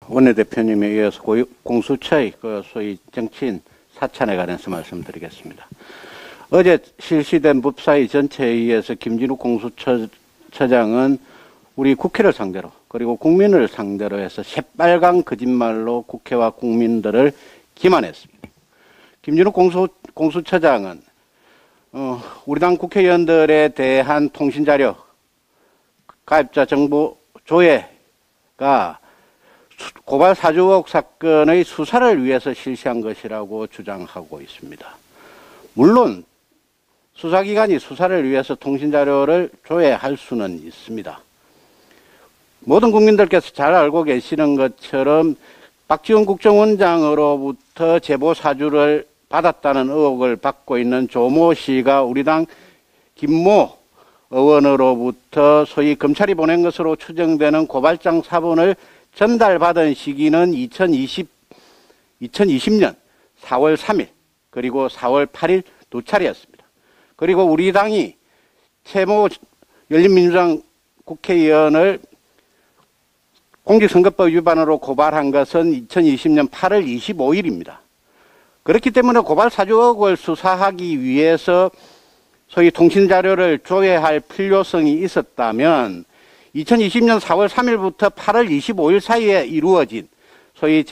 원내대표님에 의해서 공수처의 소위 정치인 사찰에 관해서 말씀드리겠습니다. 어제 실시된 법사위 전체회의에서 김진욱 공수처장은 우리 국회를 상대로 그리고 국민을 상대로 해서 새빨간 거짓말로 국회와 국민들을 기만했습니다. 김진욱 공수처장은 우리 당 국회의원들에 대한 통신자료 가입자 정보 조회가 고발 4조억 사건의 수사를 위해서 실시한 것이라고 주장하고 있습니다. 물론 수사기관이 수사를 위해서 통신자료를 조회할 수는 있습니다. 모든 국민들께서 잘 알고 계시는 것처럼 박지원 국정원장으로부터 제보 사주를 받았다는 의혹을 받고 있는 조모 씨가 우리 당 김모 의원으로부터 소위 검찰이 보낸 것으로 추정되는 고발장 사본을 전달받은 시기는 2020년 4월 3일 그리고 4월 8일 두 차례였습니다. 그리고 우리 당이 최모 열린민주당 국회의원을 공직선거법 위반으로 고발한 것은 2020년 8월 25일입니다. 그렇기 때문에 고발 4조억을 수사하기 위해서 소위 통신자료를 조회할 필요성이 있었다면 2020년 4월 3일부터 8월 25일 사이에 이루어진 소위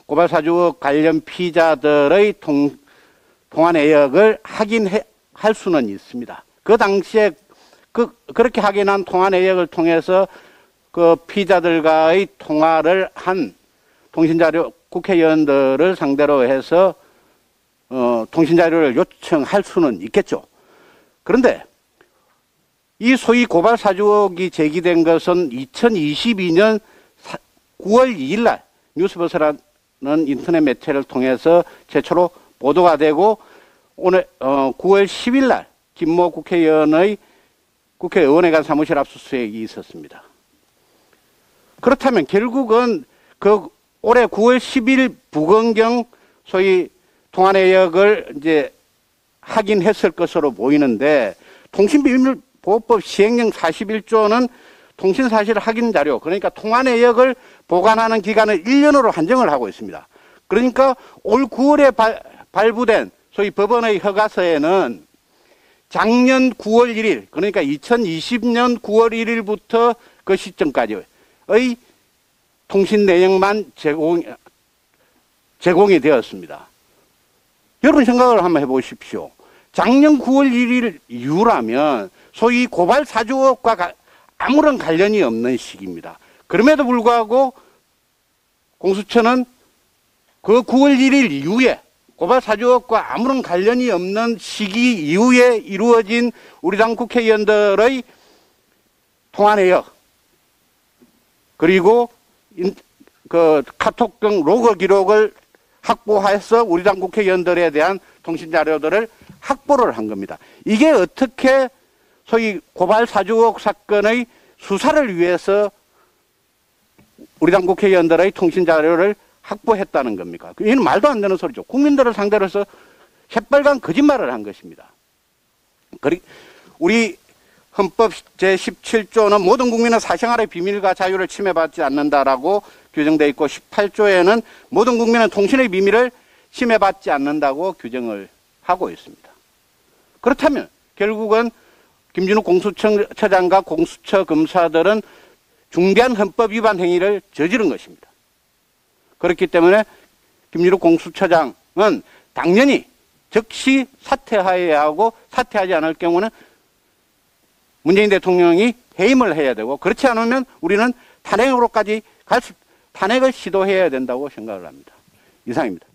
고발 4조억 관련 피의자들의 통화 내역을 확인할 수는 있습니다. 그 당시에 그렇게 확인한 통화 내역을 통해서 그 피의자들과의 통화를 한 통신자료 국회의원들을 상대로 해서 통신자료를 요청할 수는 있겠죠. 그런데 이 소위 고발 4조억이 제기된 것은 2022년 9월 2일 날 뉴스버스라는 인터넷 매체를 통해서 최초로 보도가 되고 오늘 9월 10일 날 김모 국회의원의 국회의원회관 사무실 압수수색이 있었습니다. 그렇다면 결국은 그 올해 9월 10일 부검경 소위 통화 내역을 이제 확인했을 것으로 보이는데 통신비밀보호법 시행령 41조는 통신사실 확인 자료 그러니까 통화 내역을 보관하는 기간을 1년으로 한정을 하고 있습니다. 그러니까 올 9월에 발부된 소위 법원의 허가서에는 작년 9월 1일 그러니까 2020년 9월 1일부터 그 시점까지의 통신 내역만 제공이 되었습니다. 여러분 생각을 한번 해보십시오. 작년 9월 1일 이후라면 소위 고발 4조억과 아무런 관련이 없는 시기입니다. 그럼에도 불구하고 공수처는 그 9월 1일 이후에 고발 4조억과 아무런 관련이 없는 시기 이후에 이루어진 우리 당 국회의원들의 통화 내역 그리고 그 카톡 등 로그 기록을 확보해서 우리 당 국회의원들에 대한 통신자료들을 확보를 한 겁니다. 이게 어떻게 소위 고발 4조억 사건의 수사를 위해서 우리 당 국회의원들의 통신자료를 확보했다는 겁니까? 이는 말도 안 되는 소리죠. 국민들을 상대로 해서 새빨간 거짓말을 한 것입니다. 우리 헌법 제17조는 모든 국민은 사생활의 비밀과 자유를 침해받지 않는다라고 규정되어 있고 18조에는 모든 국민은 통신의 비밀을 침해받지 않는다고 규정을 하고 있습니다. 그렇다면 결국은 김진욱 공수처장과 공수처 검사들은 중대한 헌법 위반 행위를 저지른 것입니다. 그렇기 때문에 김진욱 공수처장은 당연히 즉시 사퇴해야 하고 사퇴하지 않을 경우는 문재인 대통령이 해임을 해야 되고 그렇지 않으면 우리는 탄핵으로까지 탄핵을 시도해야 된다고 생각을 합니다. 이상입니다.